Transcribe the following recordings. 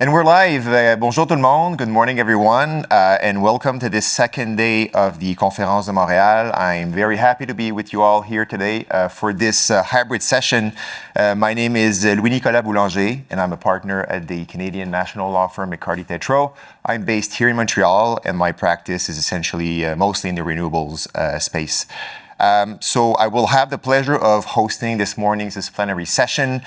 And we're live. Bonjour tout le monde. Good morning, everyone, and welcome to this second day of the Conférence de Montréal. I'm very happy to be with you all here today for this hybrid session. My name is Louis-Nicolas Boulanger, and I'm a partner at the Canadian national law firm McCarthy Tétrault. I'm based here in Montreal, and my practice is essentially mostly in the renewables space. So I will have the pleasure of hosting this morning's plenary session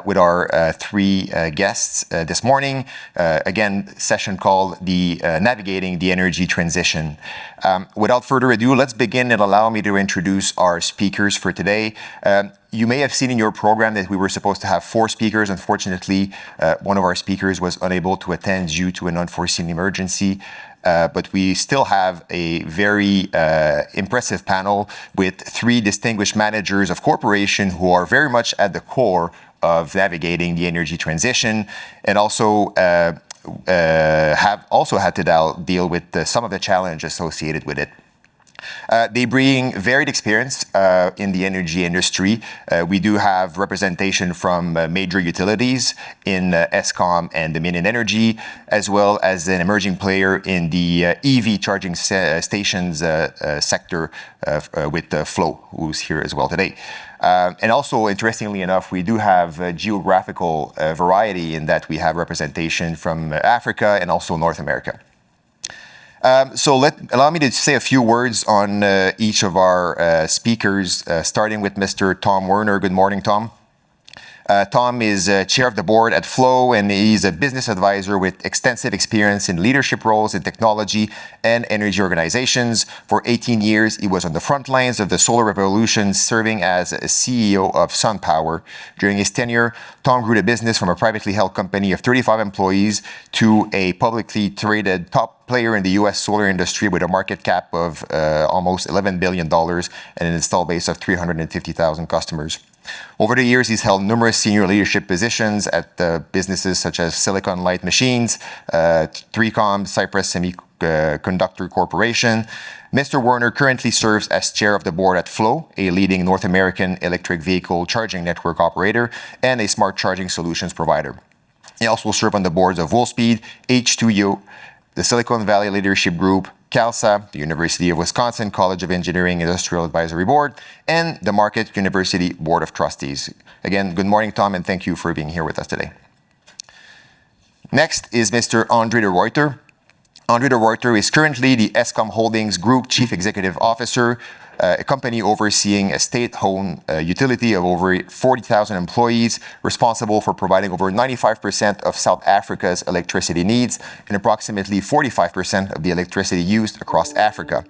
with our three guests this morning. Again, session called the Navigating the Energy Transition. Without further ado, let's begin and allow me to introduce our speakers for today. You may have seen in your program that we were supposed to have 4 speakers. Unfortunately, one of our speakers was unable to attend due to an unforeseen emergency. But we still have a very impressive panel with 3 distinguished managers of corporation who are very much at the core of navigating the energy transition, and also have also had to deal with some of the challenges associated with it. They bring varied experience in the energy industry. We do have representation from major utilities in Eskom and Dominion Energy, as well as an emerging player in the EV charging stations sector with Flow, who's here as well today. And also, interestingly enough, we do have geographical variety in that we have representation from Africa and also North America. So allow me to say a few words on each of our speakers, starting with Mr. Tom Werner. Good morning, Tom. Tom is chair of the board at Flow, and he's a business advisor with extensive experience in leadership roles in technology and energy organizations. For 18 years, he was on the front lines of the solar revolution, serving as a CEO of SunPower. During his tenure, Tom grew the business from a privately held company of 35 employees to a publicly traded top player in the U.S. solar industry with a market cap of almost $11 billion and an install base of 350,000 customers. Over the years, he's held numerous senior leadership positions at businesses such as Silicon Light Machines, 3Com, Cypress Semiconductor Corporation. Mr. Werner currently serves as chair of the board at Flow, a leading North American electric vehicle charging network operator and a smart charging solutions provider. He also served on the boards of Wolfspeed, H2O, the Silicon Valley Leadership Group, CALSA, the University of Wisconsin College of Engineering Industrial Advisory Board, and the Marquette University Board of Trustees. Again, good morning, Tom, and thank you for being here with us today. Next is Mr. André de Ruyter. André de Ruyter is currently the Eskom Holdings Group Chief Executive Officer, a company overseeing a state-owned utility of over 40,000 employees, responsible for providing over 95% of South Africa's electricity needs and approximately 45% of the electricity used across Africa.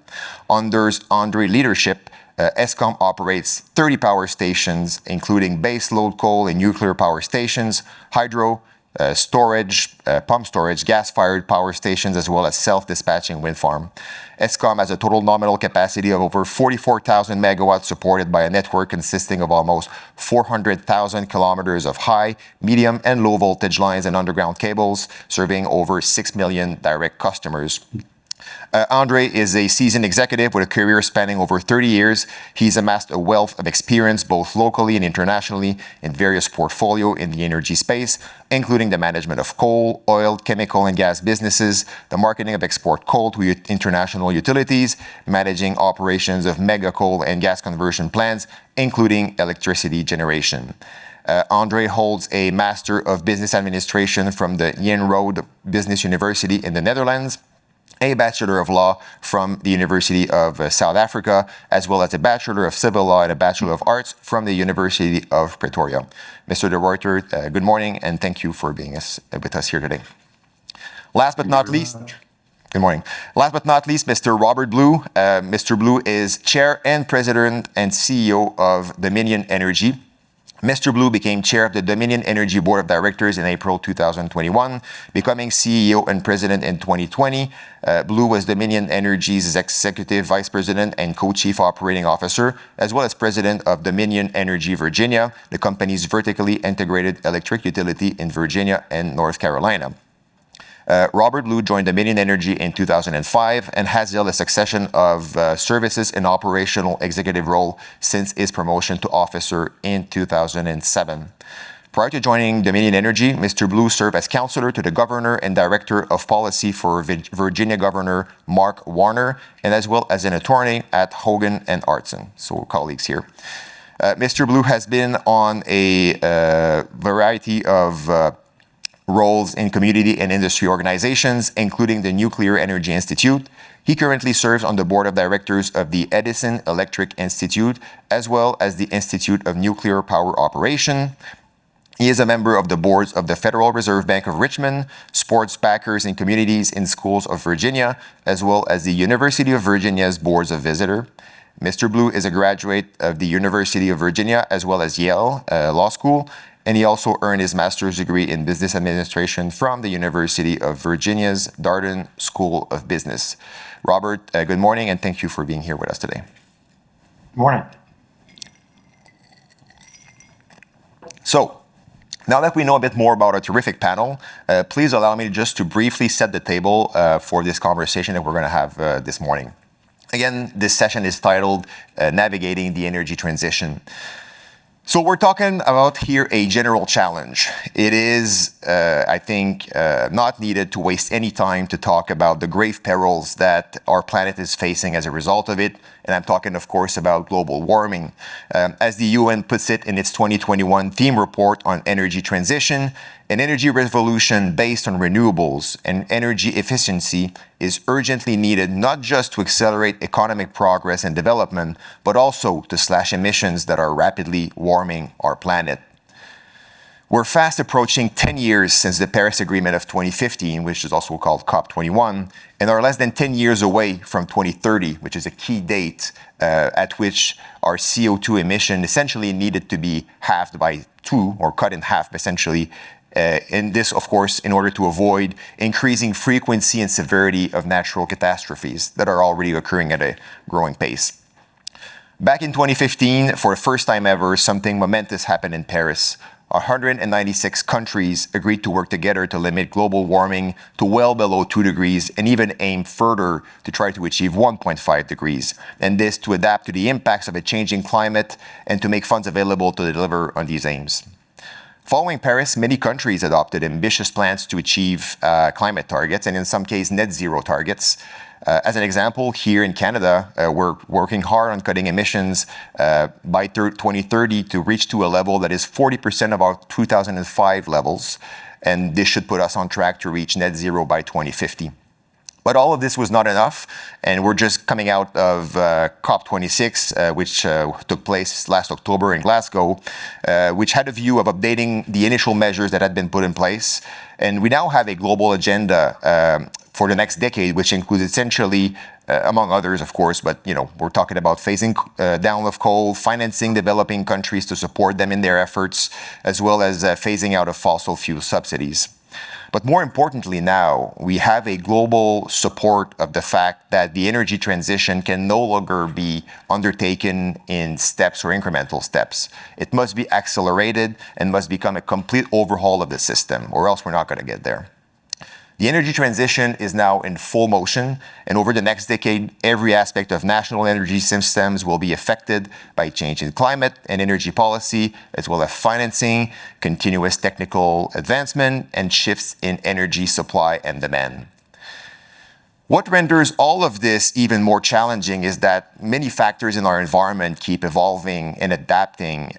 Under André's leadership, Eskom operates 30 power stations, including base-load coal and nuclear power stations, hydro, storage, pump storage, gas-fired power stations, as well as self-dispatching wind farm. Eskom has a total nominal capacity of over 44,000 megawatts, supported by a network consisting of almost 400,000 kilometers of high, medium, and low voltage lines and underground cables, serving over 6 million direct customers. André is a seasoned executive with a career spanning over 30 years. He's amassed a wealth of experience both locally and internationally in various portfolios in the energy space, including the management of coal, oil, chemical, and gas businesses, the marketing of export coal to international utilities, managing operations of mega coal and gas conversion plants, including electricity generation. André holds a Master of Business Administration from the Jan Business University in the Netherlands, a Bachelor of Law from the University of South Africa, as well as a Bachelor of Civil Law and a Bachelor of Arts from the University of Pretoria. Mr. de Ruyter, good morning, and thank you for being with us here today. Last but not least, good morning. Last but not least, Mr. Robert Blue. Mr. Blue is Chair and President and CEO of Dominion Energy. Mr. Blue became chair of the Dominion Energy Board of Directors in April 2021, becoming CEO and president in 2020. Blue was Dominion Energy's executive vice president and co-chief operating officer, as well as president of Dominion Energy Virginia, the company's vertically integrated electric utility in Virginia and North Carolina. Robert Blue joined Dominion Energy in 2005 and has held a succession of services and operational executive role since his promotion to officer in 2007. Prior to joining Dominion Energy, Mr. Blue served as counselor to the governor and director of policy for Virginia Governor Mark Werner, and as well as an attorney at Hogan and Artson, so colleagues here. Mr. Blue has been on a variety of roles in community and industry organizations, including the Nuclear Energy Institute. He currently serves on the board of directors of the Edison Electric Institute, as well as the Institute of Nuclear Power Operation. He is a member of the boards of the Federal Reserve Bank of Richmond, Sports Backers and Communities in Schools of Virginia, as well as the University of Virginia's Boards of Visitor. Mr. Blue is a graduate of the University of Virginia, as well as Yale Law School, and he also earned his master's degree in business administration from the University of Virginia's Darden School of Business. Robert, good morning, and thank you for being here with us today. Good morning. So, now that we know a bit more about our terrific panel, please allow me just to briefly set the table for this conversation that we're going to have this morning. Again, this session is titled Navigating the Energy Transition. So we're talking about here a general challenge. It is, I think, not needed to waste any time to talk about the grave perils that our planet is facing as a result of it. And I'm talking, of course, about global warming. As the UN puts it in its 2021 theme report on energy transition, an energy revolution based on renewables and energy efficiency is urgently needed not just to accelerate economic progress and development, but also to slash emissions that are rapidly warming our planet. We're fast approaching 10 years since the Paris Agreement of 2015, which is also called COP21, and are less than 10 years away from 2030, which is a key date at which our CO2 emission essentially needed to be halved by 2, or cut in half essentially. And this, of course, in order to avoid increasing frequency and severity of natural catastrophes that are already occurring at a growing pace. Back in 2015, for the first time ever, something momentous happened in Paris. 196 countries agreed to work together to limit global warming to well below 2 degrees and even aim further to try to achieve 1.5 degrees. And this to adapt to the impacts of a changing climate and to make funds available to deliver on these aims. Following Paris, many countries adopted ambitious plans to achieve climate targets, and in some cases, net zero targets. As an example, here in Canada, we're working hard on cutting emissions by 2030 to reach to a level that is 40% of our 2005 levels, and this should put us on track to reach net zero by 2050. But all of this was not enough, and we're just coming out of COP26, which took place last October in Glasgow, which had a view of updating the initial measures that had been put in place. And we now have a global agenda for the next decade, which includes essentially, among others, of course, but we're talking about phasing down of coal, financing developing countries to support them in their efforts, as well as phasing out of fossil fuel subsidies. But more importantly now, we have a global support of the fact that the energy transition can no longer be undertaken in steps or incremental steps. It must be accelerated and must become a complete overhaul of the system, or else we're not going to get there. The energy transition is now in full motion, and over the next decade, every aspect of national energy systems will be affected by change in climate and energy policy, as well as financing, continuous technical advancement, and shifts in energy supply and demand. What renders all of this even more challenging is that many factors in our environment keep evolving and adapting,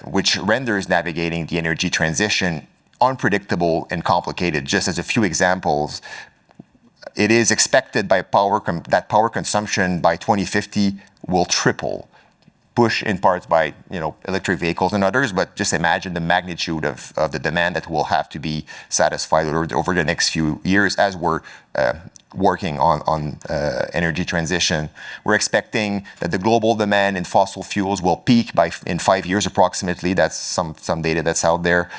which renders navigating the energy transition unpredictable and complicated. Just as a few examples, it is expected by that power consumption by 2050 will triple, pushed in parts by electric vehicles and others, but just imagine the magnitude of the demand that will have to be satisfied over the next few years as we're working on energy transition. We're expecting that the global demand in fossil fuels will peak in 5 years approximately. That's some data that's out there.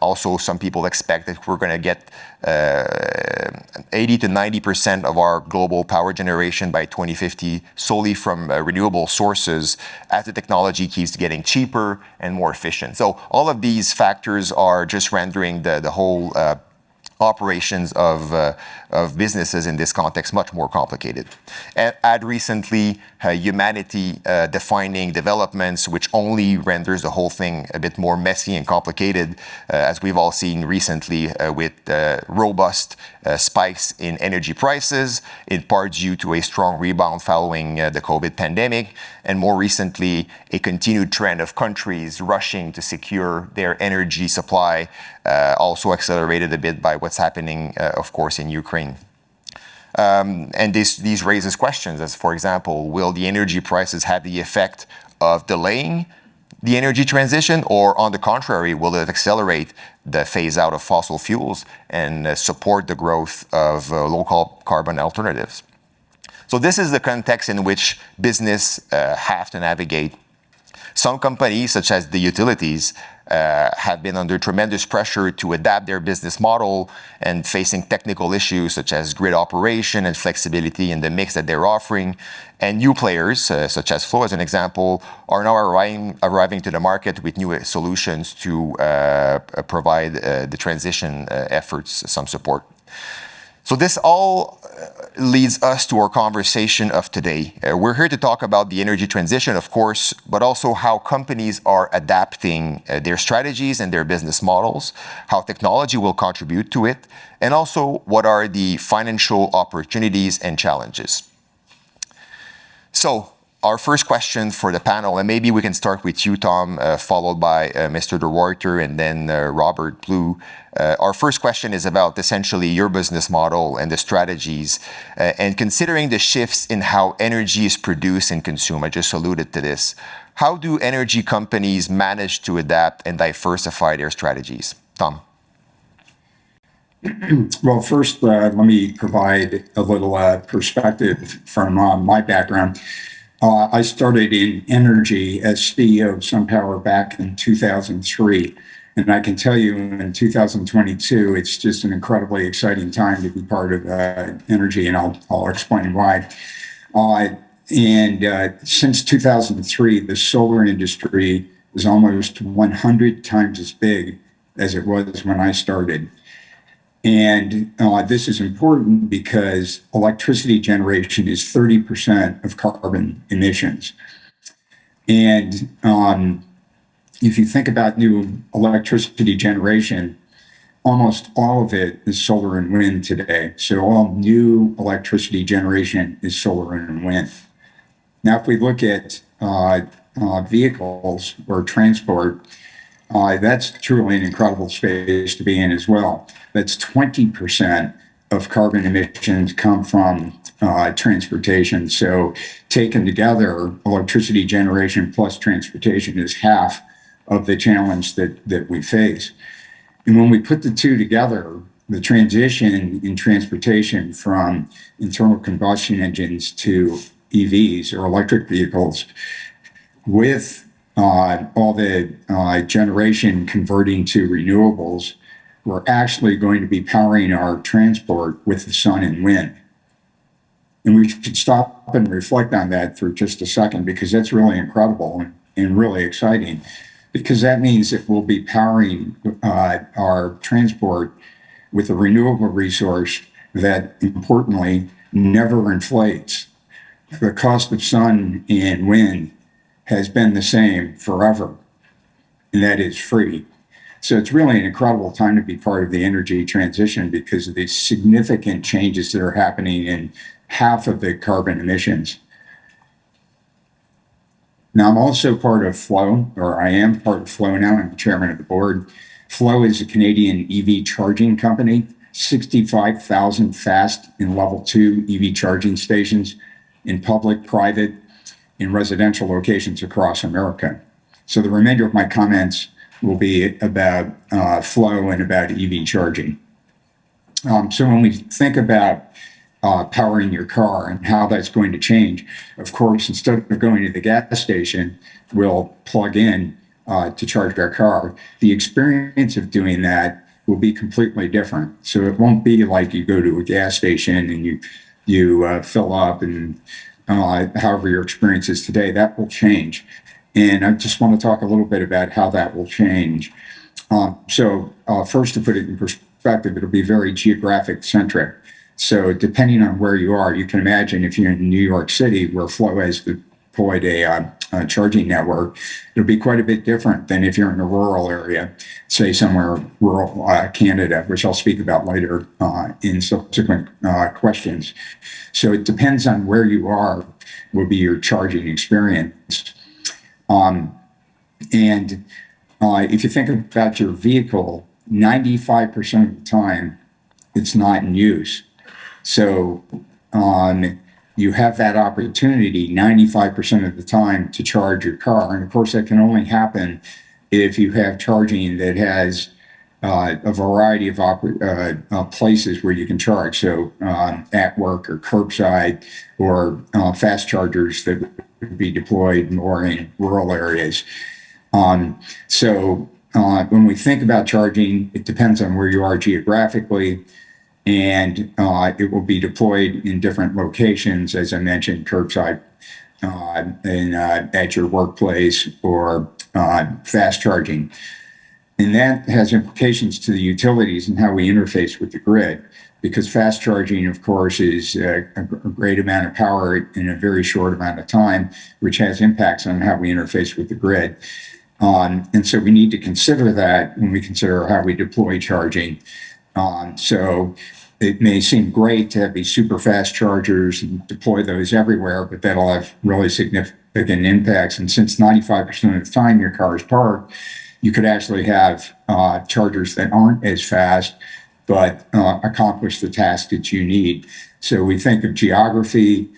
Also, some people expect that we're going to get 80 to 90% of our global power generation by 2050 solely from renewable sources as the technology keeps getting cheaper and more efficient. So all of these factors are just rendering the whole operations of businesses in this context much more complicated. And add recently humanity defining developments, which only renders the whole thing a bit more messy and complicated, as we've all seen recently with robust spikes in energy prices, in part due to a strong rebound following the COVID pandemic, and more recently, a continued trend of countries rushing to secure their energy supply, also accelerated a bit by what's happening, of course, in Ukraine. And these raises questions as, for example, will the energy prices have the effect of delaying the energy transition, or on the contrary, will it accelerate the phase out of fossil fuels and support the growth of low carbon alternatives? So this is the context in which business have to navigate. Some companies, such as the utilities, have been under tremendous pressure to adapt their business model and facing technical issues such as grid operation and flexibility in the mix that they're offering. And new players, such as Flow as an example, are now arriving to the market with new solutions to provide the transition efforts some support. So this all leads us to our conversation of today. We're here to talk about the energy transition, of course, but also how companies are adapting their strategies and their business models, how technology will contribute to it, and also what are the financial opportunities and challenges. So, our first question for the panel, and maybe we can start with you, Tom, followed by Mr. de Ruyter and then Robert Blue. Our first question is about essentially your business model and the strategies, and considering the shifts in how energy is produced and consumed. I just alluded to this. How do energy companies manage to adapt and diversify their strategies? Tom. Well, first, let me provide a little perspective from my background. I started in energy as CEO of SunPower back in 2003. And I can tell you in 2022, it's just an incredibly exciting time to be part of energy, and I'll explain why. Since 2003, the solar industry is almost 100 times as big as it was when I started. And this is important because electricity generation is 30% of carbon emissions. And if you think about new electricity generation, almost all of it is solar and wind today. So all new electricity generation is solar and wind. Now, if we look at vehicles or transport, that's truly an incredible space to be in as well. That's 20% of carbon emissions come from transportation. So taken together, electricity generation plus transportation is half of the challenge that we face. And when we put the two together, the transition in transportation from internal combustion engines to EVs or electric vehicles, with all the generation converting to renewables, we're actually going to be powering our transport with the sun and wind. And we should stop and reflect on that for just a second, because that's really incredible and really exciting, because that means that we'll be powering our transport with a renewable resource that, importantly, never inflates. The cost of sun and wind has been the same forever, and that is free. So it's really an incredible time to be part of the energy transition because of these significant changes that are happening in half of the carbon emissions. Now, I'm also part of Flow, or I am part of Flow now. I'm the chairman of the board. Flow is a Canadian EV charging company, 65,000 fast and level 2 EV charging stations in public, private, and residential locations across America. So the remainder of my comments will be about Flow and about EV charging. So when we think about powering your car and how that's going to change, of course, instead of going to the gas station, we'll plug in to charge our car. The experience of doing that will be completely different. So it won't be like you go to a gas station and you fill up and however your experience is today. That will change. And I just want to talk a little bit about how that will change. So first, to put it in perspective, it'll be very geographic centric. So depending on where you are, you can imagine if you're in New York City, where Flow has deployed a charging network, it'll be quite a bit different than if you're in a rural area, say somewhere rural Canada, which I'll speak about later in subsequent questions. So it depends on where you are, will be your charging experience. And if you think about your vehicle, 95% of the time, it's not in use. So you have that opportunity 95% of the time to charge your car. And of course, that can only happen if you have charging that has a variety of places where you can charge. So at work or curbside or fast chargers that would be deployed more in rural areas. So when we think about charging, it depends on where you are geographically, and it will be deployed in different locations, as I mentioned, curbside and at your workplace or fast charging. And that has implications to the utilities and how we interface with the grid, because fast charging, of course, is a great amount of power in a very short amount of time, which has impacts on how we interface with the grid. And so we need to consider that when we consider how we deploy charging. So it may seem great to have these super fast chargers and deploy those everywhere, but that'll have really significant impacts. And since 95% of the time your car is parked, you could actually have chargers that aren't as fast, but accomplish the task that you need. So we think of geography,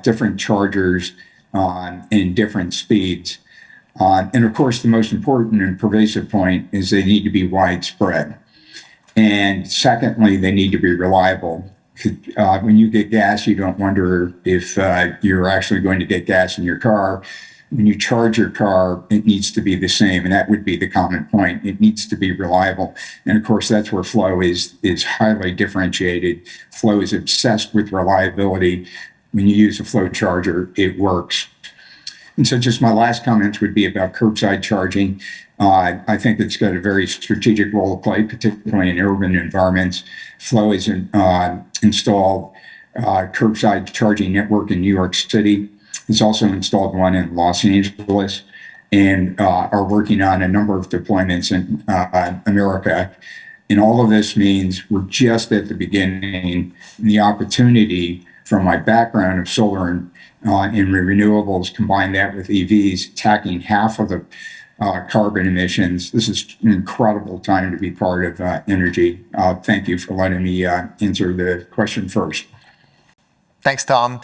different chargers, and different speeds. And of course, the most important and pervasive point is they need to be widespread. And secondly, they need to be reliable. When you get gas, you don't wonder if you're actually going to get gas in your car. When you charge your car, it needs to be the same. And that would be the common point. It needs to be reliable. And of course, that's where Flow is highly differentiated. Flow is obsessed with reliability. When you use a Flow charger, it works. And so just my last comments would be about curbside charging. I think it's got a very strategic role to play, particularly in urban environments. Flow has installed curbside charging network in New York City. It's also installed one in Los Angeles, and are working on a number of deployments in America. And all of this means we're just at the beginning. The opportunity from my background of solar and in renewables, combine that with EVs, attacking half of the carbon emissions. This is an incredible time to be part of energy. Thank you for letting me answer the question first. Thanks, Tom.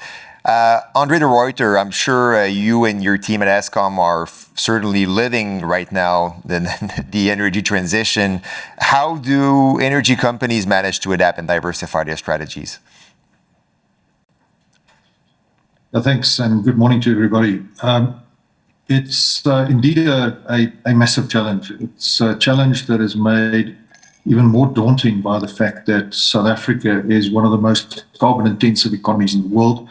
André de Ruyter, I'm sure you and your team at Eskom are certainly living right now the energy transition. How do energy companies manage to adapt and diversify their strategies? Thanks, and good morning to everybody. It's indeed a massive challenge. It's a challenge that is made even more daunting by the fact that South Africa is one of the most carbon-intensive economies in the world.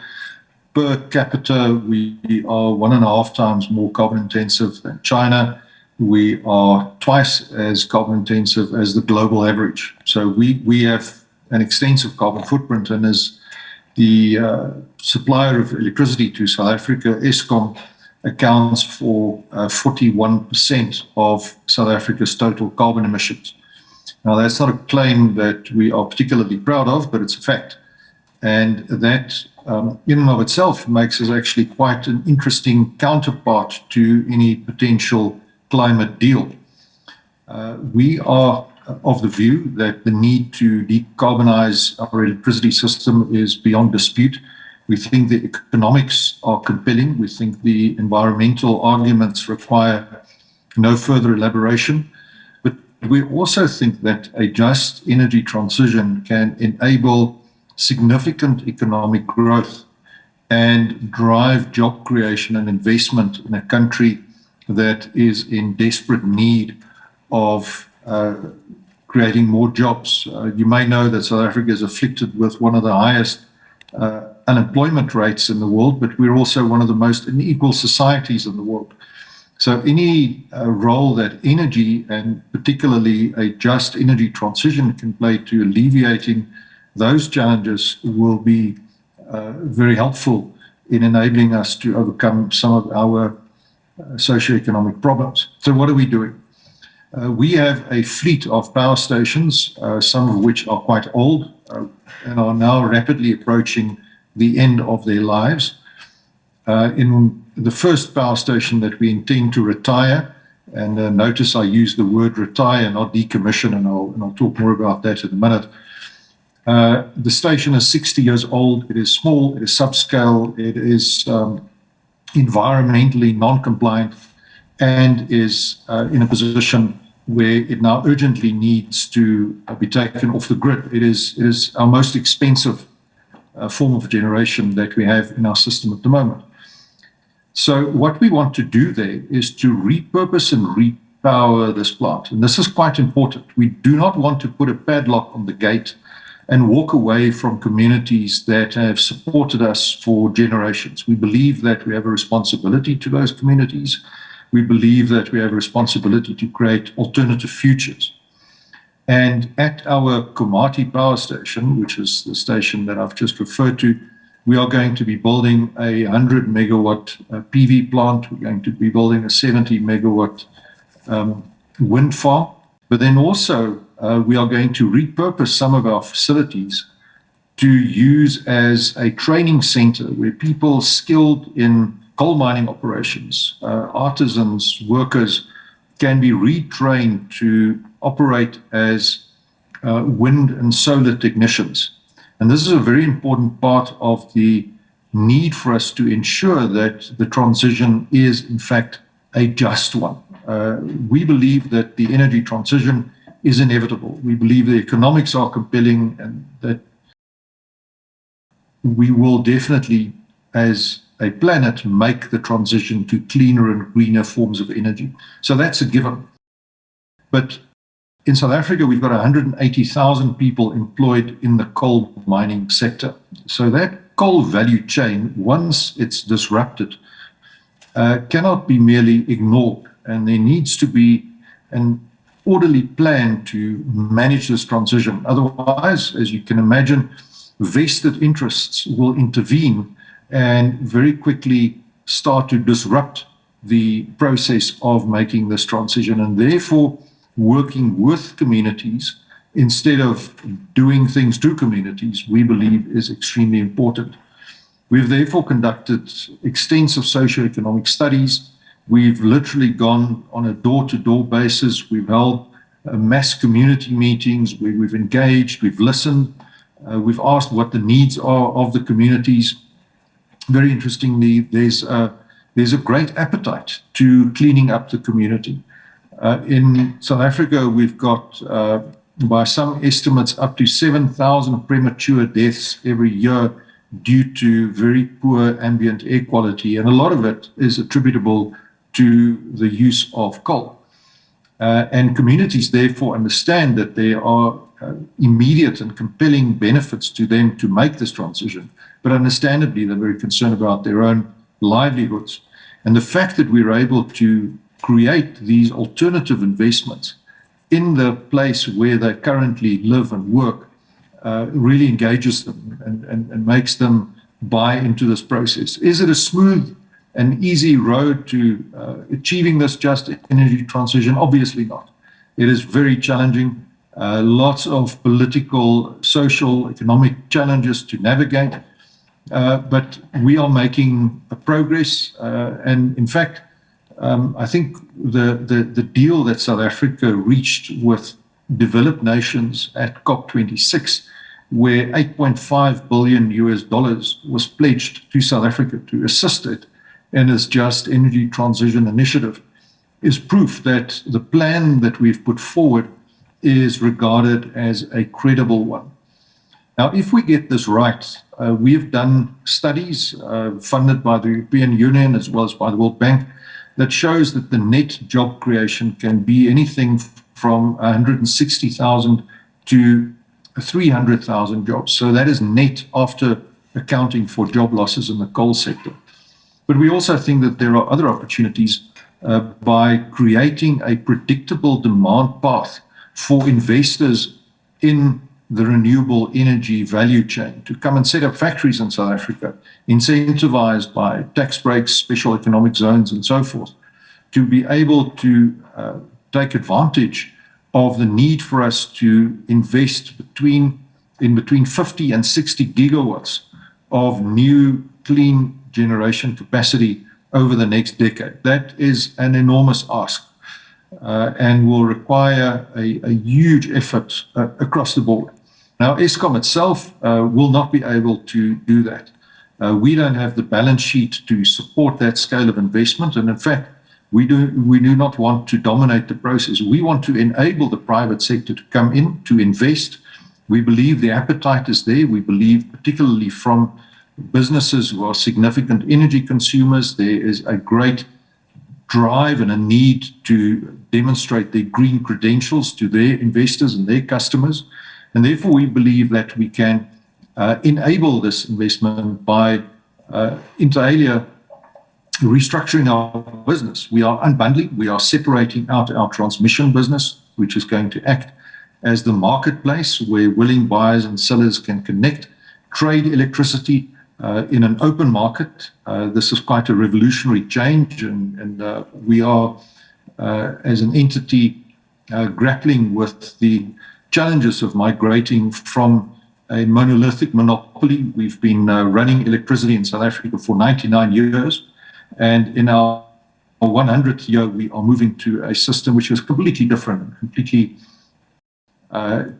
Per capita, we are 1.5 times more carbon-intensive than China. We are twice as carbon-intensive as the global average. So we have an extensive carbon footprint, and as the supplier of electricity to South Africa, Eskom accounts for 41% of South Africa's total carbon emissions. Now, that's not a claim that we are particularly proud of, but it's a fact. And that, in and of itself, makes us actually quite an interesting counterpart to any potential climate deal. We are of the view that the need to decarbonize our electricity system is beyond dispute. We think the economics are compelling. We think the environmental arguments require no further elaboration. But we also think that a just energy transition can enable significant economic growth and drive job creation and investment in a country that is in desperate need of creating more jobs. You may know that South Africa is afflicted with one of the highest unemployment rates in the world, but we're also one of the most unequal societies in the world. So any role that energy, and particularly a just energy transition, can play to alleviating those challenges will be very helpful in enabling us to overcome some of our socioeconomic problems. So what are we doing? We have a fleet of power stations, some of which are quite old and are now rapidly approaching the end of their lives. In the first power station that we intend to retire, and notice I use the word retire, not decommission, and I'll talk more about that in a minute. The station is 60 years old. It is small, it is subscale, it is environmentally non-compliant, and is in a position where it now urgently needs to be taken off the grid. It is our most expensive form of generation that we have in our system at the moment. So what we want to do there is to repurpose and repower this plant. And this is quite important. We do not want to put a padlock on the gate and walk away from communities that have supported us for generations. We believe that we have a responsibility to those communities. We believe that we have a responsibility to create alternative futures. And at our Komati power station, which is the station that I've just referred to, we are going to be building a 100 megawatt PV plant. We're going to be building a 70 megawatt wind farm. But then also we are going to repurpose some of our facilities to use as a training center where people skilled in coal mining operations, artisans, workers, can be retrained to operate as wind and solar technicians. And this is a very important part of the need for us to ensure that the transition is, in fact, a just one. We believe that the energy transition is inevitable. We believe the economics are compelling, and that we will definitely, as a planet, make the transition to cleaner and greener forms of energy. So that's a given. But in South Africa, we've got 180,000 people employed in the coal mining sector. So that coal value chain, once it's disrupted, cannot be merely ignored. And there needs to be an orderly plan to manage this transition. Otherwise, as you can imagine, vested interests will intervene and very quickly start to disrupt the process of making this transition. And therefore, working with communities instead of doing things to communities, we believe is extremely important. We've therefore conducted extensive socioeconomic studies. We've literally gone on a door-to-door basis. We've held mass community meetings where we've engaged, we've listened, we've asked what the needs are of the communities. Very interestingly, there's a great appetite to cleaning up the community. In South Africa, we've got, by some estimates, up to 7,000 premature deaths every year due to very poor ambient air quality, and a lot of it is attributable to the use of coal. And communities therefore understand that there are immediate and compelling benefits to them to make this transition, but understandably they're very concerned about their own livelihoods. And the fact that we're able to create these alternative investments in the place where they currently live and work really engages them and makes them buy into this process. Is it a smooth and easy road to achieving this just energy transition? Obviously not. It is very challenging, lots of political, social, economic challenges to navigate, but we are making progress. And in fact, I think the deal that South Africa reached with developed nations at COP26, where $8.5 billion was pledged to South Africa to assist it in its just energy transition initiative, is proof that the plan that we've put forward is regarded as a credible one. Now, if we get this right, we've done studies funded by the European Union as well as by the World Bank that shows that the net job creation can be anything from 160,000 to 300,000 jobs. So that is net after accounting for job losses in the coal sector. But we also think that there are other opportunities by creating a predictable demand path for investors in the renewable energy value chain to come and set up factories in South Africa, incentivized by tax breaks, special economic zones, and so forth, to be able to take advantage of the need for us to invest between 50 and 60 gigawatts of new clean generation capacity over the next decade. That is an enormous ask and will require a huge effort across the board. Now, Eskom itself will not be able to do that. We don't have the balance sheet to support that scale of investment. And in fact, we do not want to dominate the process. We want to enable the private sector to come in, to invest. We believe the appetite is there. We believe, particularly from businesses who are significant energy consumers, there is a great drive and a need to demonstrate their green credentials to their investors and their customers. And therefore, we believe that we can enable this investment by, inter alia, restructuring our business. We are unbundling. We are separating out our transmission business, which is going to act as the marketplace where willing buyers and sellers can connect, trade electricity in an open market. This is quite a revolutionary change, and we are, as an entity, grappling with the challenges of migrating from a monolithic monopoly. We've been running electricity in South Africa for 99 years, and in our 100th year, we are moving to a system which is completely different, completely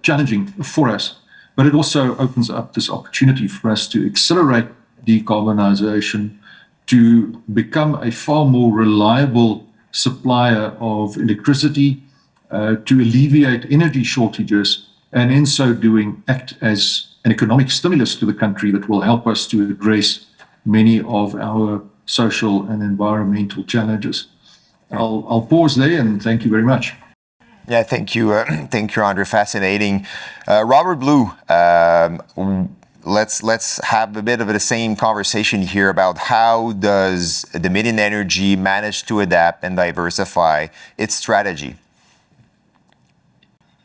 challenging for us. But it also opens up this opportunity for us to accelerate decarbonization, to become a far more reliable supplier of electricity, to alleviate energy shortages, and in so doing act as an economic stimulus to the country that will help us to address many of our social and environmental challenges. I'll pause there and thank you very much. Yeah, thank you, André. Fascinating. Robert Blue, let's have a bit of the same conversation here about how does Dominion Energy manage to adapt and diversify its strategy?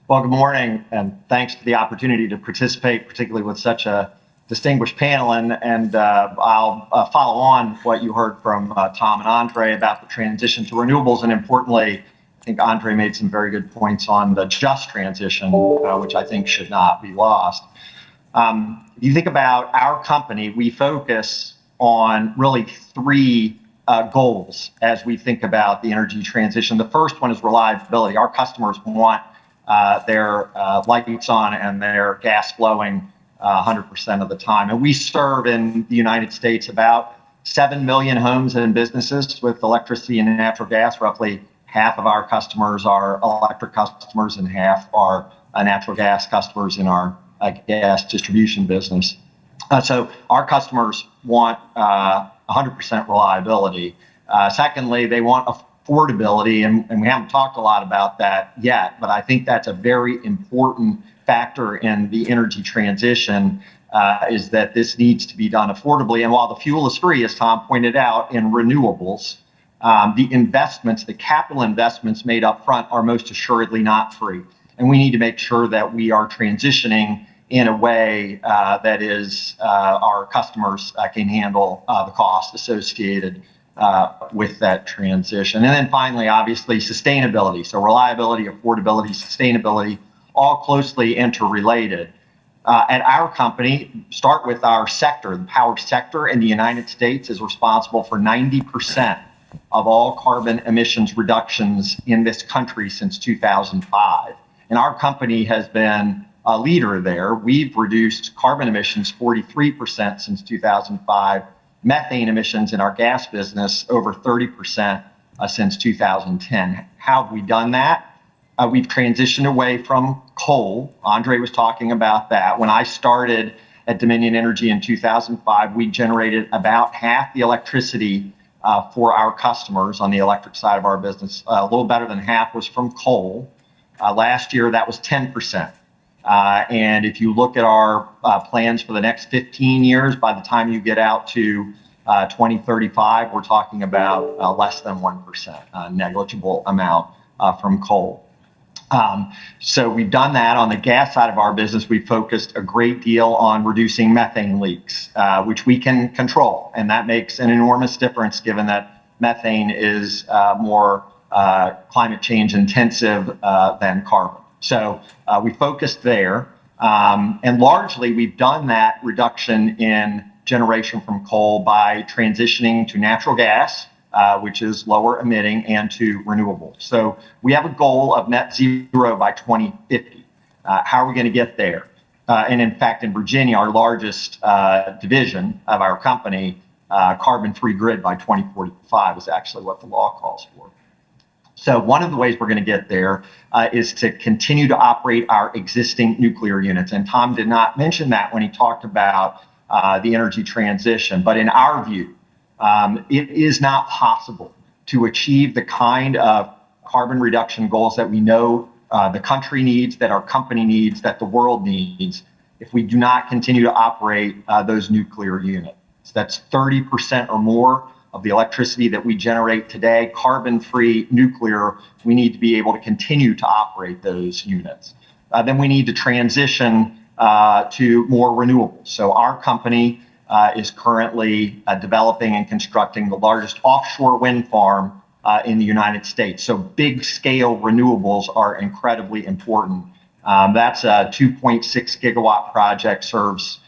Well, good morning, and thanks for the opportunity to participate, particularly with such a distinguished panel. And I'll follow on what you heard from Tom and André about the transition to renewables, and importantly, I think André made some very good points on the just transition, which I think should not be lost. If you think about our company, we focus on really three goals as we think about the energy transition. The first one is reliability. Our customers want their lights on and their gas flowing 100% of the time. And we serve in the United States about 7 million homes and businesses with electricity and natural gas. Roughly half of our customers are electric customers and half are natural gas customers in our gas distribution business. So our customers want 100% reliability. Secondly, they want affordability, and we haven't talked a lot about that yet, but I think that's a very important factor in the energy transition, is that this needs to be done affordably. And while the fuel is free, as Tom pointed out, in renewables, the investments, the capital investments made up front are most assuredly not free. And we need to make sure that we are transitioning in a way that is our customers can handle the cost associated with that transition. And then finally, obviously, sustainability. So reliability, affordability, sustainability, all closely interrelated. At our company, start with our sector. The power sector in the United States is responsible for 90% of all carbon emissions reductions in this country since 2005. And our company has been a leader there. We've reduced carbon emissions 43% since 2005, methane emissions in our gas business over 30% since 2010. How have we done that? We've transitioned away from coal. André was talking about that. When I started at Dominion Energy in 2005, we generated about half the electricity for our customers on the electric side of our business. A little better than half was from coal. Last year, that was 10%. And if you look at our plans for the next 15 years, by the time you get out to 2035, we're talking about less than 1%, negligible amount from coal. So we've done that. On the gas side of our business, we focused a great deal on reducing methane leaks, which we can control. And that makes an enormous difference given that methane is more climate change intensive than carbon. So we focused there. And largely, we've done that reduction in generation from coal by transitioning to natural gas, which is lower emitting, and to renewables. So we have a goal of net zero by 2050. How are we going to get there? And in fact, in Virginia, our largest division of our company, carbon-free grid by 2045 is actually what the law calls for. So one of the ways we're going to get there is to continue to operate our existing nuclear units. And Tom did not mention that when he talked about the energy transition. But in our view, it is not possible to achieve the kind of carbon reduction goals that we know the country needs, that our company needs, that the world needs, if we do not continue to operate those nuclear units. That's 30% or more of the electricity that we generate today, carbon-free nuclear. We need to be able to continue to operate those units. Then we need to transition to more renewables. So our company is currently developing and constructing the largest offshore wind farm in the United States. So big scale renewables are incredibly important. That's a 2.6 gigawatt project, serves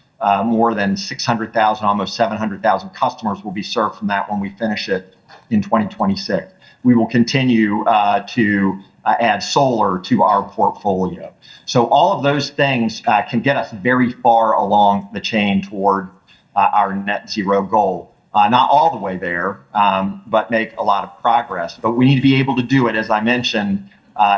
more than 600,000, almost 700,000 customers will be served from that when we finish it in 2026. We will continue to add solar to our portfolio. So all of those things can get us very far along the chain toward our net zero goal. Not all the way there, but make a lot of progress. But we need to be able to do it, as I mentioned,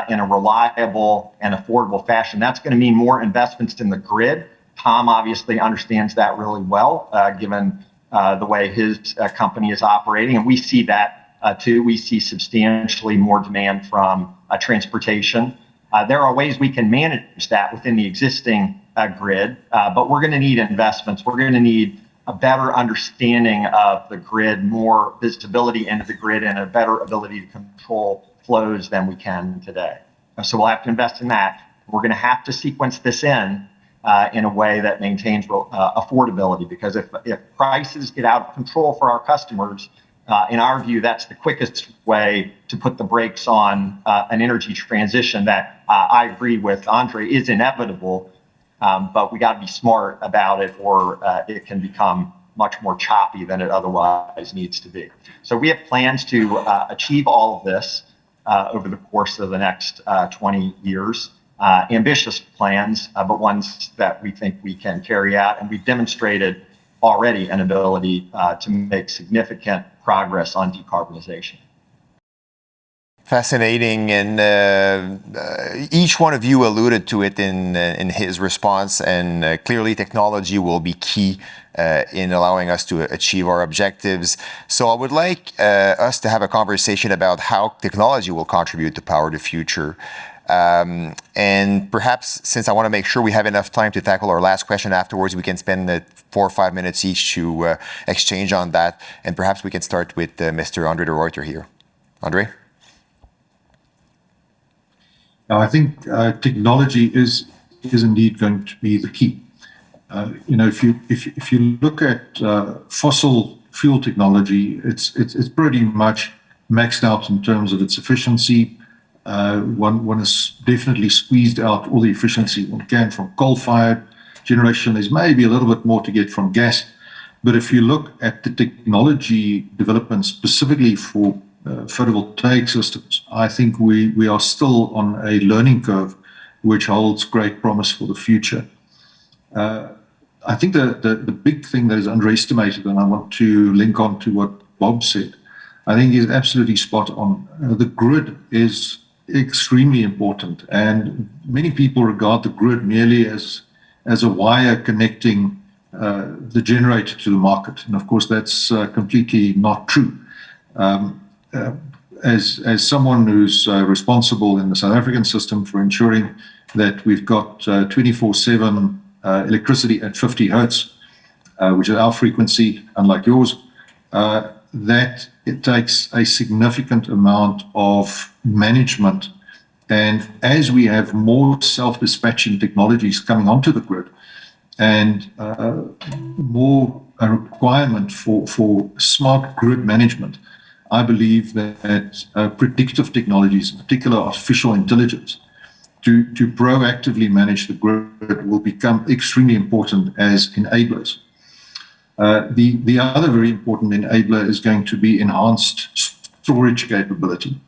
in a reliable and affordable fashion. That's going to mean more investments in the grid. Tom obviously understands that really well, given the way his company is operating. And we see that too. We see substantially more demand from transportation. There are ways we can manage that within the existing grid, but we're going to need investments. We're going to need a better understanding of the grid, more visibility into the grid, and a better ability to control flows than we can today. So we'll have to invest in that. We're going to have to sequence this in a way that maintains affordability, because if prices get out of control for our customers, in our view, that's the quickest way to put the brakes on an energy transition that I agree with André is inevitable, but we got to be smart about it, or it can become much more choppy than it otherwise needs to be. So we have plans to achieve all of this over the course of the next 20 years. Ambitious plans, but ones that we think we can carry out. And we've demonstrated already an ability to make significant progress on decarbonization. Fascinating, and each one of you alluded to it in his response, and clearly technology will be key in allowing us to achieve our objectives. So I would like us to have a conversation about how technology will contribute to power the future. And perhaps, since I want to make sure we have enough time to tackle our last question afterwards, we can spend 4 or 5 minutes each to exchange on that. And perhaps we can start with Mr. André de Ruyter here. André? Now, I think technology is indeed going to be the key. If you look at fossil fuel technology, it's pretty much maxed out in terms of its efficiency. One has definitely squeezed out all the efficiency one can from coal-fired generation. There's maybe a little bit more to get from gas. But if you look at the technology development specifically for photovoltaic systems, I think we are still on a learning curve, which holds great promise for the future. I think the big thing that is underestimated, and I want to link on to what Bob said, I think is absolutely spot on. The grid is extremely important, and many people regard the grid merely as a wire connecting the generator to the market, and of course that's completely not true. As someone who's responsible in the South African system for ensuring that we've got 24/7 electricity at 50 hertz, which is our frequency, unlike yours, that it takes a significant amount of management. And as we have more self-dispatching technologies coming onto the grid and more a requirement for smart grid management, I believe that predictive technologies, in particular artificial intelligence, to proactively manage the grid will become extremely important as enablers. The other very important enabler is going to be enhanced storage capability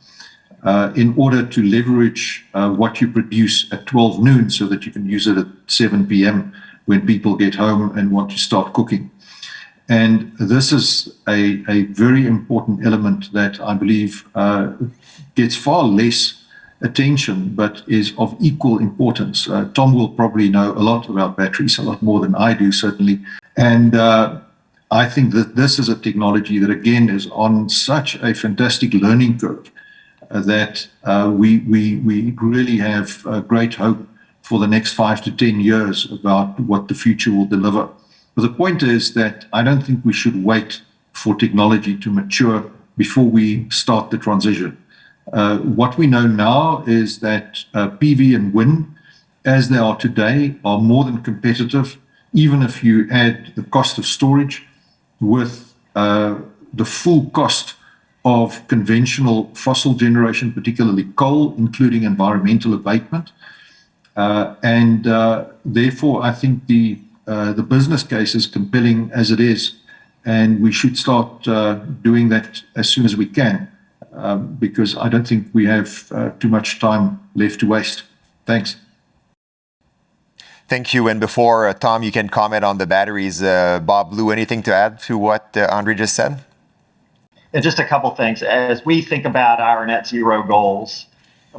in order to leverage what you produce at 12 noon so that you can use it at 7 p.m. when people get home and want to start cooking. And this is a very important element that I believe gets far less attention, but is of equal importance. Tom will probably know a lot about batteries, a lot more than I do, certainly. And I think that this is a technology that, again, is on such a fantastic learning curve that we really have great hope for the next 5 to 10 years about what the future will deliver. But the point is that I don't think we should wait for technology to mature before we start the transition. What we know now is that PV and wind, as they are today, are more than competitive, even if you add the cost of storage with the full cost of conventional fossil generation, particularly coal, including environmental abatement. And therefore, I think the business case is compelling as it is, and we should start doing that as soon as we can, because I don't think we have too much time left to waste. Thanks. Thank you. And before, Tom, you can comment on the batteries. Bob, Lou, anything to add to what André just said? And just a couple things. As we think about our net zero goals,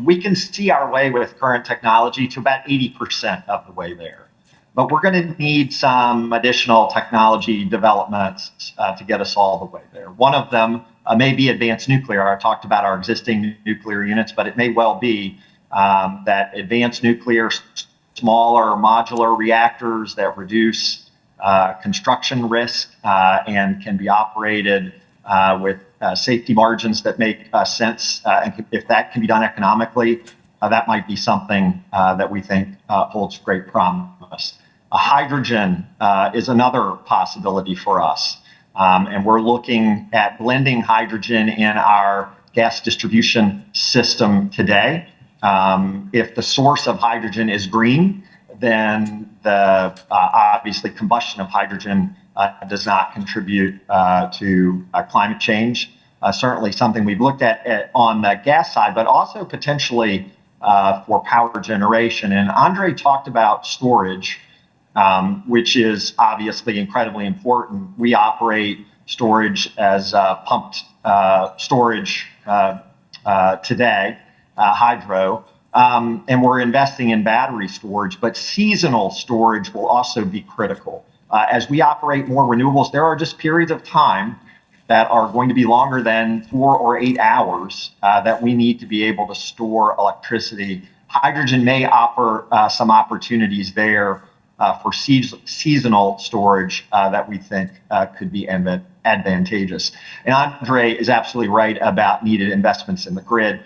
we can see our way with current technology to about 80% of the way there. But we're going to need some additional technology developments to get us all the way there. One of them may be advanced nuclear. I talked about our existing nuclear units, but it may well be that advanced nuclear, smaller modular reactors that reduce construction risk and can be operated with safety margins that make sense. And if that can be done economically, that might be something that we think holds great promise. Hydrogen is another possibility for us. And we're looking at blending hydrogen in our gas distribution system today. If the source of hydrogen is green, then the obviously combustion of hydrogen does not contribute to climate change. Certainly something we've looked at on the gas side, but also potentially for power generation. And André talked about storage, which is obviously incredibly important. We operate storage as pumped storage today, hydro, and we're investing in battery storage, but seasonal storage will also be critical. As we operate more renewables, there are just periods of time that are going to be longer than 4 or 8 hours that we need to be able to store electricity. Hydrogen may offer some opportunities there for seasonal storage that we think could be advantageous. And André is absolutely right about needed investments in the grid.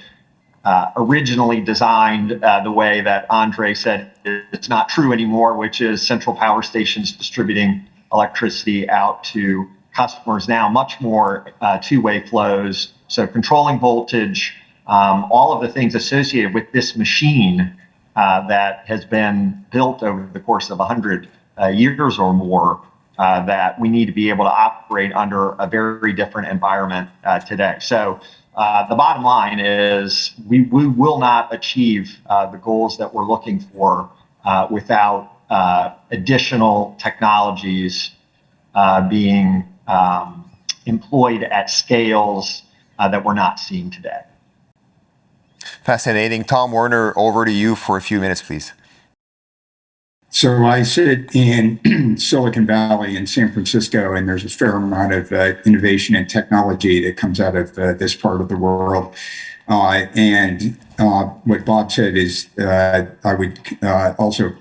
Originally designed the way that André said it's not true anymore, which is central power stations distributing electricity out to customers now, much more two-way flows. So controlling voltage, all of the things associated with this machine that has been built over the course of 100 years or more, that we need to be able to operate under a very different environment today. So the bottom line is we will not achieve the goals that we're looking for without additional technologies being employed at scales that we're not seeing today. Fascinating. Tom, Werner, over to you for a few minutes, please. So I sit in Silicon Valley in San Francisco, and there's a fair amount of innovation and technology that comes out of this part of the world. And what Bob said is, I would also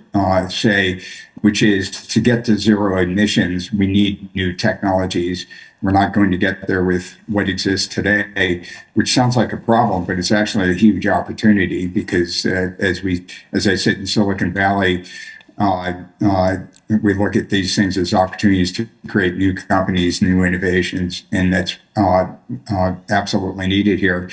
say which is to get to zero emissions, we need new technologies. We're not going to get there with what exists today, which sounds like a problem, but it's actually a huge opportunity because as I said in Silicon Valley, we look at these things as opportunities to create new companies, new innovations, and that's absolutely needed here.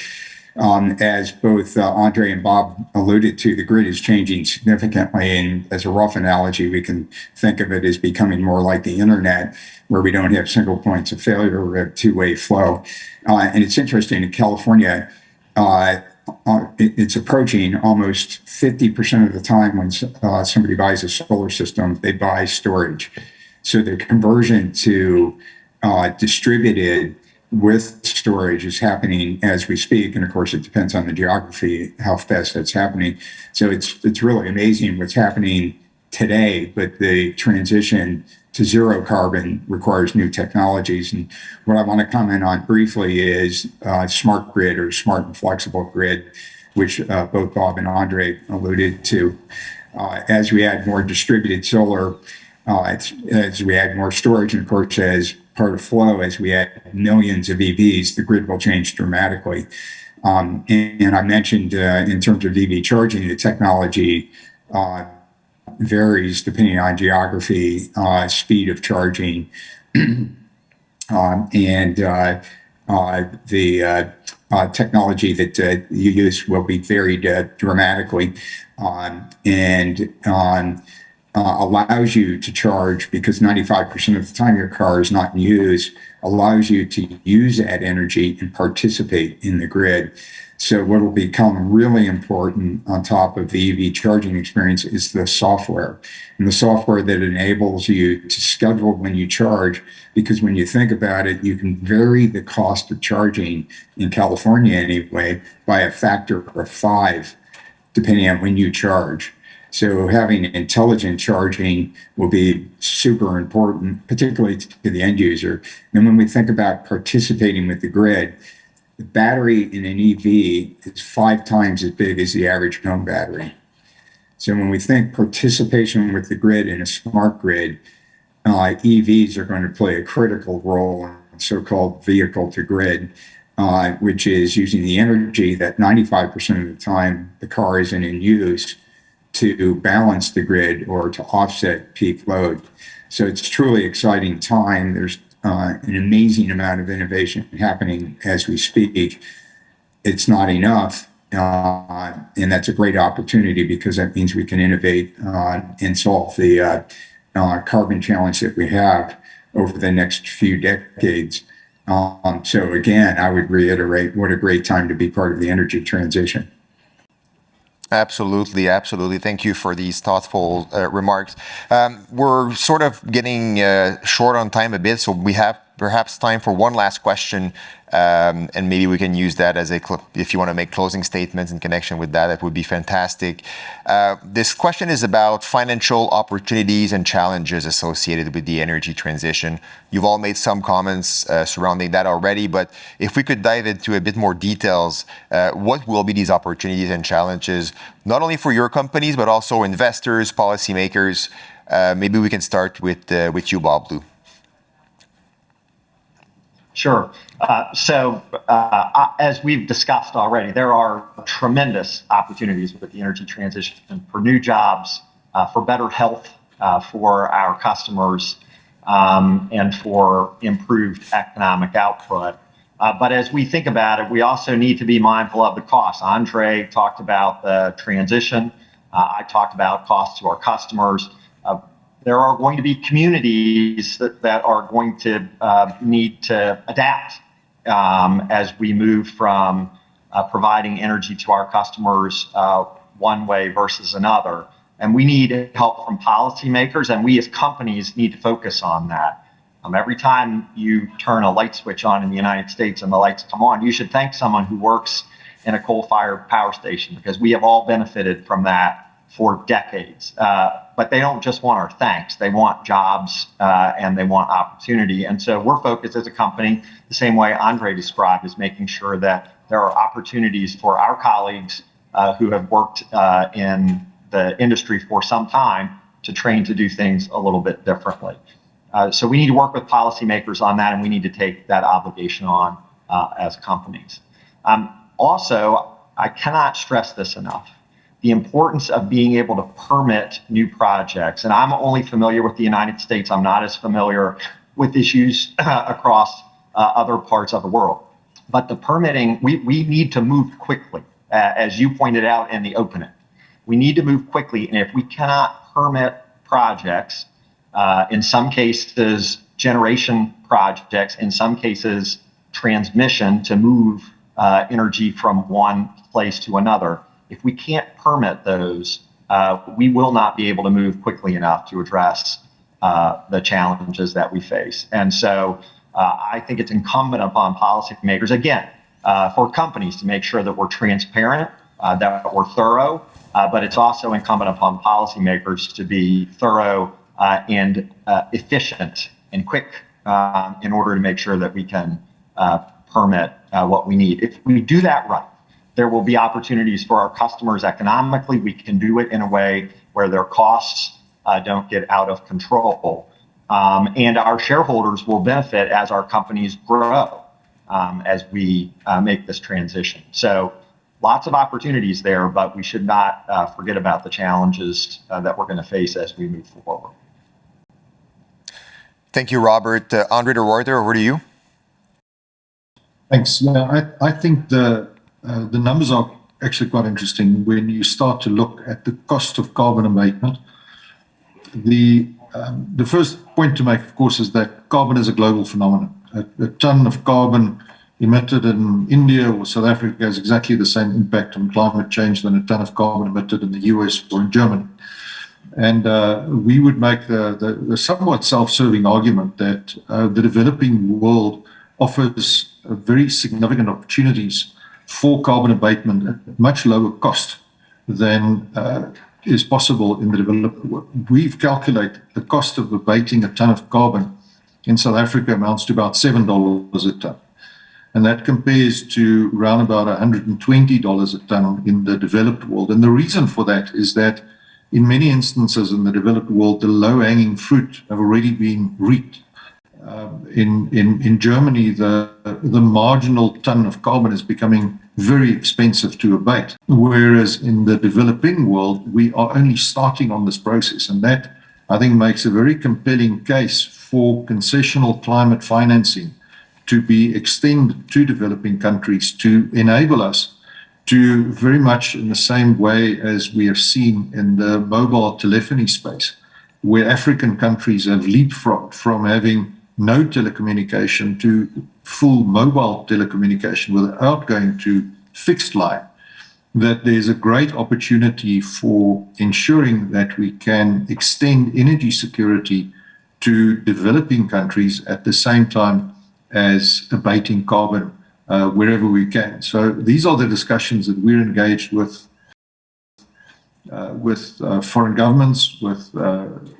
As both André and Bob alluded to, the grid is changing significantly, and as a rough analogy, we can think of it as becoming more like the internet, where we don't have single points of failure, we have two-way flow. And it's interesting, in California, it's approaching almost 50% of the time when somebody buys a solar system, they buy storage. So the conversion to distributed with storage is happening as we speak. And of course, it depends on the geography, how fast that's happening. So it's really amazing what's happening today, but the transition to zero carbon requires new technologies. And what I want to comment on briefly is smart grid, or smart and flexible grid, which both Bob and André alluded to. As we add more distributed solar, as we add more storage, and of course, as part of flow, as we add millions of EVs, the grid will change dramatically. And I mentioned in terms of EV charging, the technology varies depending on geography, speed of charging, and the technology that you use will be varied dramatically, and allows you to charge, because 95% of the time your car is not in use, allows you to use that energy and participate in the grid. So what will become really important on top of the EV charging experience is the software, and the software that enables you to schedule when you charge, because when you think about it, you can vary the cost of charging, in California anyway, by a factor of 5, depending on when you charge. So having intelligent charging will be super important, particularly to the end user. And when we think about participating with the grid, the battery in an EV is 5 times as big as the average home battery. So when we think participation with the grid in a smart grid, EVs are going to play a critical role in so-called vehicle to grid, which is using the energy that 95% of the time the car isn't in use to balance the grid or to offset peak load. So it's a truly exciting time. There's an amazing amount of innovation happening as we speak. It's not enough, and that's a great opportunity, because that means we can innovate and solve the carbon challenge that we have over the next few decades. So again, I would reiterate, what a great time to be part of the energy transition. Absolutely, absolutely. Thank you for these thoughtful remarks. We're sort of getting short on time a bit, so we have perhaps time for one last question, and maybe we can use that as if you want to make closing statements in connection with that, that would be fantastic. This question is about financial opportunities and challenges associated with the energy transition. You've all made some comments surrounding that already, but if we could dive into a bit more details, what will be these opportunities and challenges, not only for your companies, but also investors, policymakers? Maybe we can start with you, Bob Lou. Sure. As we've discussed already, there are tremendous opportunities with the energy transition for new jobs, for better health for our customers, and for improved economic output. But as we think about it, we also need to be mindful of the costs. André talked about the transition. I talked about costs to our customers. There are going to be communities that are going to need to adapt as we move from providing energy to our customers one way versus another. And we need help from policymakers, and we as companies need to focus on that. Every time you turn a light switch on in the United States and the lights come on, you should thank someone who works in a coal-fired power station, because we have all benefited from that for decades. But they don't just want our thanks. They want jobs and they want opportunity. And so we're focused as a company, the same way André described, is making sure that there are opportunities for our colleagues who have worked in the industry for some time to train to do things a little bit differently. So we need to work with policymakers on that, and we need to take that obligation on as companies. Also, I cannot stress this enough, the importance of being able to permit new projects. And I'm only familiar with the United States. I'm not as familiar with issues across other parts of the world. But the permitting, we need to move quickly, as you pointed out in the opening. We need to move quickly, and if we cannot permit projects, in some cases, generation projects, in some cases, transmission to move energy from one place to another. If we can't permit those, we will not be able to move quickly enough to address the challenges that we face. And so I think it's incumbent upon policymakers, again, for companies to make sure that we're transparent, that we're thorough, but it's also incumbent upon policymakers to be thorough and efficient and quick in order to make sure that we can permit what we need. If we do that right, there will be opportunities for our customers economically. We can do it in a way where their costs don't get out of control. And our shareholders will benefit as our companies grow as we make this transition. So lots of opportunities there, but we should not forget about the challenges that we're going to face as we move forward. Thank you, Robert. André de Ruyter, over to you. Thanks. Yeah, I think the numbers are actually quite interesting when you start to look at the cost of carbon abatement. The first point to make, of course, is that carbon is a global phenomenon. A ton of carbon emitted in India or South Africa has exactly the same impact on climate change than a ton of carbon emitted in the US or in Germany. And we would make the somewhat self-serving argument that the developing world offers very significant opportunities for carbon abatement at much lower cost than is possible in the developed world. We've calculated the cost of abating a ton of carbon in South Africa amounts to about $7 a ton. And that compares to around about $120 a ton in the developed world. And the reason for that is that in many instances in the developed world, the low-hanging fruit have already been reaped. In Germany, the marginal ton of carbon is becoming very expensive to abate, whereas in the developing world, we are only starting on this process. And that, I think, makes a very compelling case for concessional climate financing to be extended to developing countries to enable us to, very much in the same way as we have seen in the mobile telephony space, where African countries have leapfrogged from having no telecommunication to full mobile telecommunication without going to fixed line, that there's a great opportunity for ensuring that we can extend energy security to developing countries at the same time as abating carbon wherever we can. So these are the discussions that we're engaged with foreign governments, with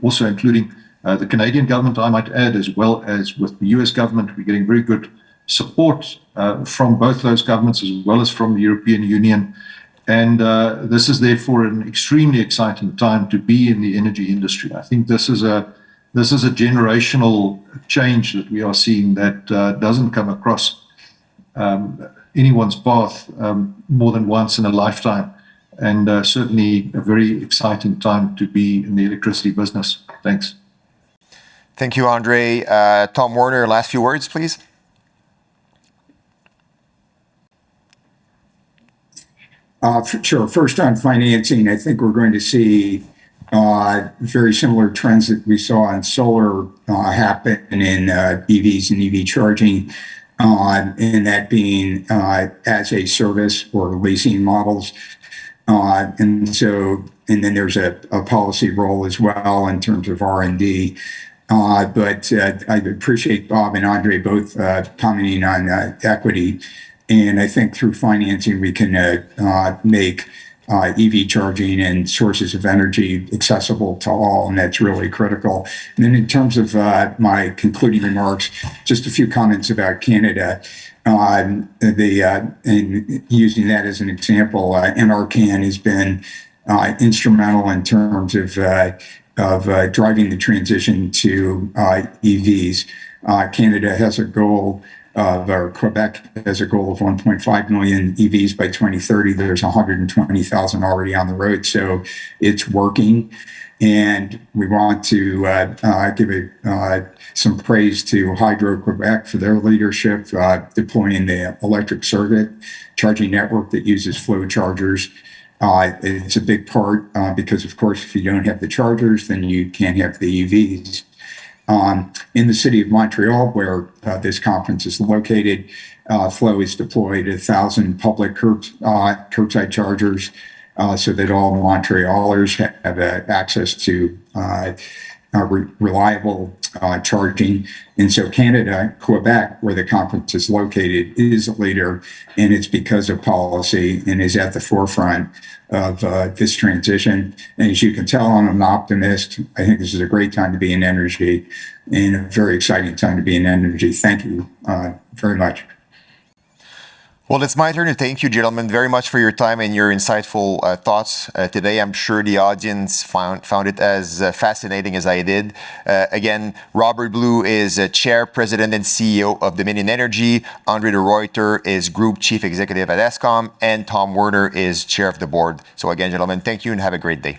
also including the Canadian government, I might add, as well as with the US government. We're getting very good support from both those governments as well as from the European Union. And this is therefore an extremely exciting time to be in the energy industry. I think this is a generational change that we are seeing that doesn't come across anyone's path more than once in a lifetime. And certainly a very exciting time to be in the electricity business. Thanks. Thank you, André. Tom Werner, last few words, please. Sure. First on financing, I think we're going to see very similar trends that we saw in solar happen in EVs and EV charging, and that being as a service or leasing models. And then there's a policy role as well in terms of R&D. But I appreciate Bob and André both commenting on equity. And I think through financing, we can make EV charging and sources of energy accessible to all, and that's really critical. And then in terms of my concluding remarks, just a few comments about Canada. And using that as an example, NRCan has been instrumental in terms of driving the transition to EVs. Canada has a goal or Quebec has a goal of 1.5 million EVs by 2030. There's 120,000 already on the road, so it's working. And we want to give some praise to Hydro-Quebec for their leadership, deploying the electric circuit charging network that uses flow chargers. It's a big part because, of course, if you don't have the chargers, then you can't have the EVs. In the city of Montreal, where this conference is located, Flow has deployed 1,000 public curbside chargers so that all Montrealers have access to reliable charging. And so Canada, Quebec, where the conference is located, is a leader, and it's because of policy and is at the forefront of this transition. And as you can tell, I'm an optimist. I think this is a great time to be in energy and a very exciting time to be in energy. Thank you very much. Well, it's my turn to thank you, gentlemen, very much for your time and your insightful thoughts today. I'm sure the audience found it as fascinating as I did. Again, Robert Blue is Chair, President, and CEO of Dominion Energy. André de Ruyter is Group Chief Executive at Eskom. And Tom Werner is Chair of the Board. So again, gentlemen, thank you and have a great day.